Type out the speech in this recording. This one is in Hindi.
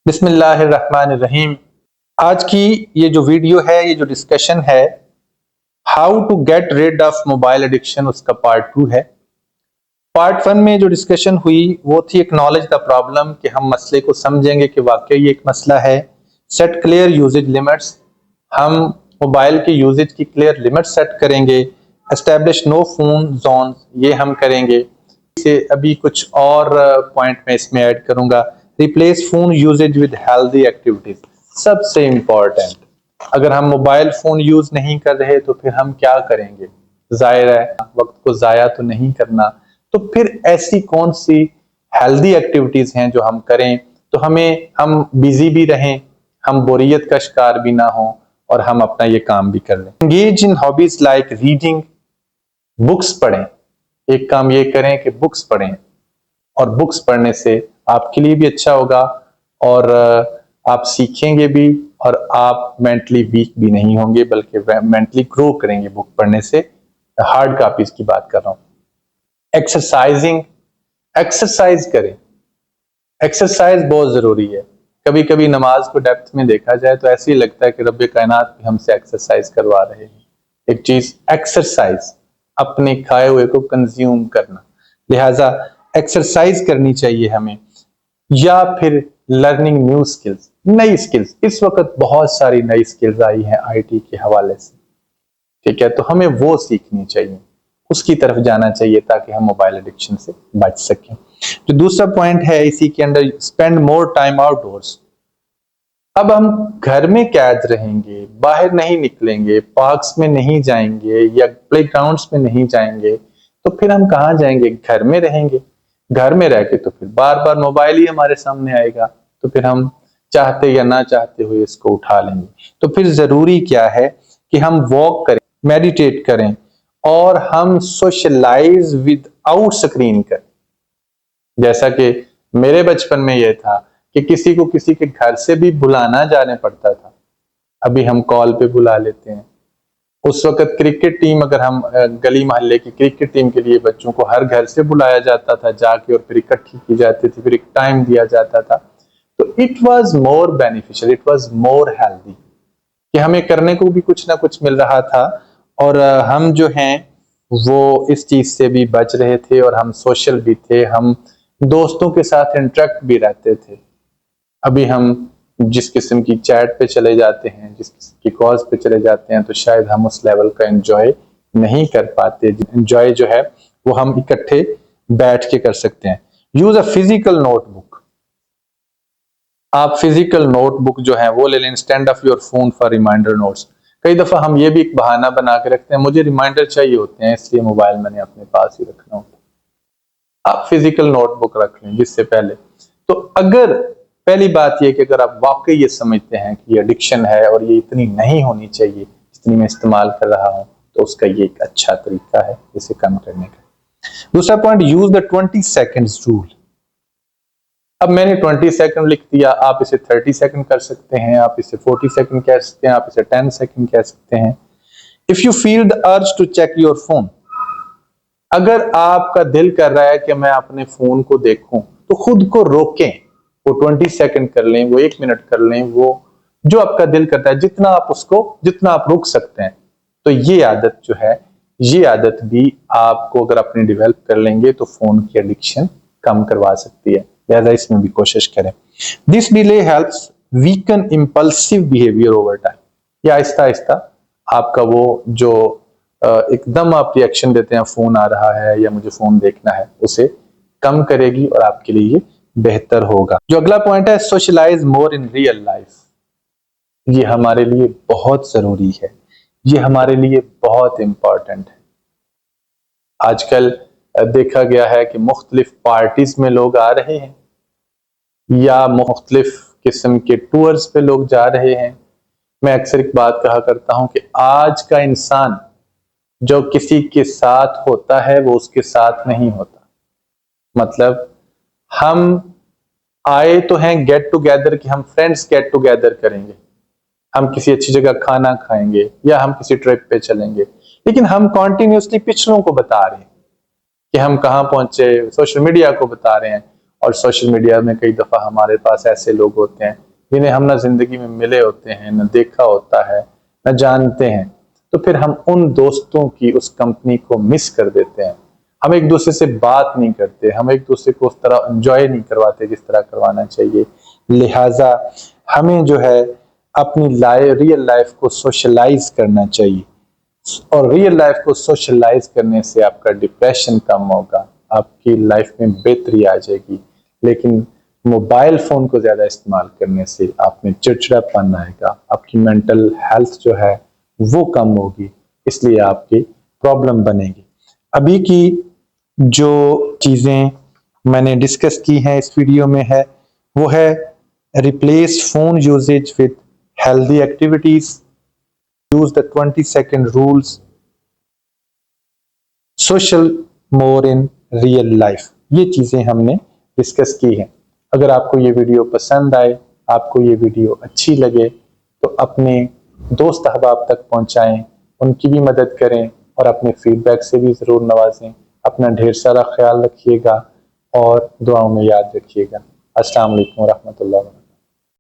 बिस्मिल्लाहिर्रहमानिर्रहीम। आज की ये जो वीडियो है, ये जो डिस्कशन है, how to get rid of mobile addiction, उसका पार्ट 2 है। पार्ट 1 में जो डिस्कशन हुई वो थी एक्नॉलेज द प्रॉब्लम, कि हम मसले को समझेंगे कि वाकई ये एक मसला है। सेट क्लियर यूजेज लिमिट्स, हम मोबाइल के यूजेज की क्लियर लिमिट सेट करेंगे। एस्टेब्लिश नो फोन जोन, ये हम करेंगे। से अभी कुछ और पॉइंट मैं इसमें ऐड करूंगा। Replace phone usage with healthy activities, सबसे इंपॉर्टेंट। अगर हम मोबाइल फोन यूज नहीं कर रहे तो फिर हम क्या करेंगे? जाहिर है वक्त को जाया तो नहीं करना, तो फिर ऐसी कौन सी हेल्दी एक्टिविटीज हैं जो हम करें तो हम बिजी भी रहें, हम बोरियत का शिकार भी ना हो और हम अपना ये काम भी कर लें। Engage in hobbies like reading, books पढ़ें। एक काम ये करें कि बुक्स पढ़ें, और बुक्स पढ़ने से आपके लिए भी अच्छा होगा और आप सीखेंगे भी और आप मेंटली वीक भी नहीं होंगे, बल्कि मेंटली ग्रो करेंगे बुक पढ़ने से। हार्ड कॉपीज की बात कर रहा हूं। एक्सरसाइजिंग, एक्सरसाइज करें। एक्सरसाइज बहुत जरूरी है। कभी कभी नमाज को डेप्थ में देखा जाए तो ऐसे ही लगता है कि रब्बे कायनात भी हमसे एक्सरसाइज करवा रहे हैं। एक चीज एक्सरसाइज, अपने खाए हुए को कंज्यूम करना, लिहाजा एक्सरसाइज करनी चाहिए हमें। या फिर लर्निंग न्यू स्किल्स, नई स्किल्स। इस वक्त बहुत सारी नई स्किल्स आई हैं आईटी के हवाले से, ठीक है, तो हमें वो सीखनी चाहिए, उसकी तरफ जाना चाहिए ताकि हम मोबाइल एडिक्शन से बच सकें। जो दूसरा पॉइंट है इसी के अंदर, स्पेंड मोर टाइम आउटडोर्स। अब हम घर में कैद रहेंगे, बाहर नहीं निकलेंगे, पार्क्स में नहीं जाएंगे या प्लेग्राउंड्स में नहीं जाएंगे, तो फिर हम कहाँ जाएंगे? घर में रहेंगे। घर में रह के तो फिर बार बार मोबाइल ही हमारे सामने आएगा, तो फिर हम चाहते या ना चाहते हुए इसको उठा लेंगे। तो फिर जरूरी क्या है कि हम वॉक करें, मेडिटेट करें और हम सोशलाइज विद आउट स्क्रीन करें। जैसा कि मेरे बचपन में यह था कि किसी को किसी के घर से भी बुलाना जाने पड़ता था, अभी हम कॉल पे बुला लेते हैं। उस वक्त क्रिकेट टीम, अगर हम गली मोहल्ले की क्रिकेट टीम के लिए बच्चों को हर घर से बुलाया जाता था जाके, और फिर इकट्ठी की जाती थी, फिर एक टाइम दिया जाता था, तो it was more beneficial, it was more healthy, कि हमें करने को भी कुछ ना कुछ मिल रहा था और हम जो हैं वो इस चीज से भी बच रहे थे और हम सोशल भी थे, हम दोस्तों के साथ इंटरेक्ट भी रहते थे। अभी हम जिस किस्म की चैट पे चले जाते हैं, जिस किस्म की कॉल्स पे चले जाते हैं, तो शायद हम उस लेवल का एंजॉय नहीं कर पाते। एंजॉय जो है वो हम इकट्ठे बैठ के कर सकते हैं। यूज अ फिजिकल नोटबुक, आप फिजिकल नोटबुक जो है वो ले लें instead of your phone for reminder notes. कई दफा हम ये भी एक बहाना बना के रखते हैं, मुझे रिमाइंडर चाहिए होते हैं इसलिए मोबाइल मैंने अपने पास ही रखना होता है। आप फिजिकल नोटबुक रख लें जिससे पहले। तो अगर पहली बात यह कि अगर आप वाकई ये समझते हैं कि ये एडिक्शन है और ये इतनी नहीं होनी चाहिए जितनी मैं इस्तेमाल कर रहा हूं, तो उसका ये एक अच्छा तरीका है इसे कम करने का। दूसरा point, use the 20 seconds rule. अब मैंने 20 सेकंड लिख दिया, आप इसे 30 सेकंड कर सकते हैं, आप इसे 40 सेकंड कह सकते हैं, आप इसे 10 सेकंड कह सकते हैं। If you feel the urge to check your phone, अगर आपका दिल कर रहा है कि मैं अपने फोन को देखूं, तो खुद को रोकें। वो 20 सेकंड कर लें, वो 1 मिनट कर लें, वो जो आपका दिल करता है, जितना आप रुक सकते हैं। तो ये आदत जो है, ये आदत भी आपको अगर अपनी डेवलप कर लेंगे तो फोन की एडिक्शन कम करवा सकती है, लिहाजा इसमें भी कोशिश करें। This delay helps weaken impulsive behaviour over time. या आहिस्ता आहिस्ता आपका वो जो एकदम आप रिएक्शन देते हैं, फोन आ रहा है या मुझे फोन देखना है, उसे कम करेगी और आपके लिए ये बेहतर होगा। जो अगला पॉइंट है, socialise more in real life. ये हमारे लिए बहुत जरूरी है, ये हमारे लिए बहुत इंपॉर्टेंट है। आजकल देखा गया है कि मुख्तलिफ पार्टीज में लोग आ रहे हैं या मुख्तलिफ किस्म के टूर्स पे लोग जा रहे हैं। मैं अक्सर एक बात कहा करता हूं कि आज का इंसान जो किसी के साथ होता है वो उसके साथ नहीं होता। मतलब हम आए तो हैं गेट टुगेदर कि हम फ्रेंड्स गेट टुगेदर करेंगे, हम किसी अच्छी जगह खाना खाएंगे या हम किसी ट्रिप पे चलेंगे, लेकिन हम कॉन्टिन्यूसली पिछलों को बता रहे हैं कि हम कहां पहुंचे, सोशल मीडिया को बता रहे हैं और सोशल मीडिया में कई दफ़ा हमारे पास ऐसे लोग होते हैं जिन्हें हम ना ज़िंदगी में मिले होते हैं, ना देखा होता है, ना जानते हैं। तो फिर हम उन दोस्तों की उस कंपनी को मिस कर देते हैं। हम एक दूसरे से बात नहीं करते, हम एक दूसरे को उस तरह एंजॉय नहीं करवाते जिस तरह करवाना चाहिए। लिहाजा हमें जो है अपनी रियल लाइफ को सोशलाइज करना चाहिए, और रियल लाइफ को सोशलाइज करने से आपका डिप्रेशन कम होगा, आपकी लाइफ में बेहतरी आ जाएगी। लेकिन मोबाइल फोन को ज्यादा इस्तेमाल करने से आप में चिड़चिड़ापन आएगा, आपकी मेंटल हेल्थ जो है वो कम होगी, इसलिए आपकी प्रॉब्लम बनेगी। अभी की जो चीजें मैंने डिस्कस की हैं इस वीडियो में है वो है replace phone usage with healthy activities, use the 20-second rules, social more in real life। ये चीजें हमने डिस्कस की हैं। अगर आपको ये वीडियो पसंद आए, आपको ये वीडियो अच्छी लगे, तो अपने दोस्त अहबाब तक पहुंचाएं, उनकी भी मदद करें और अपने फीडबैक से भी ज़रूर नवाजें। अपना ढेर सारा ख्याल रखिएगा और दुआओं में याद रखिएगा। अस्सलाम वालेकुम व रहमतुल्लाह।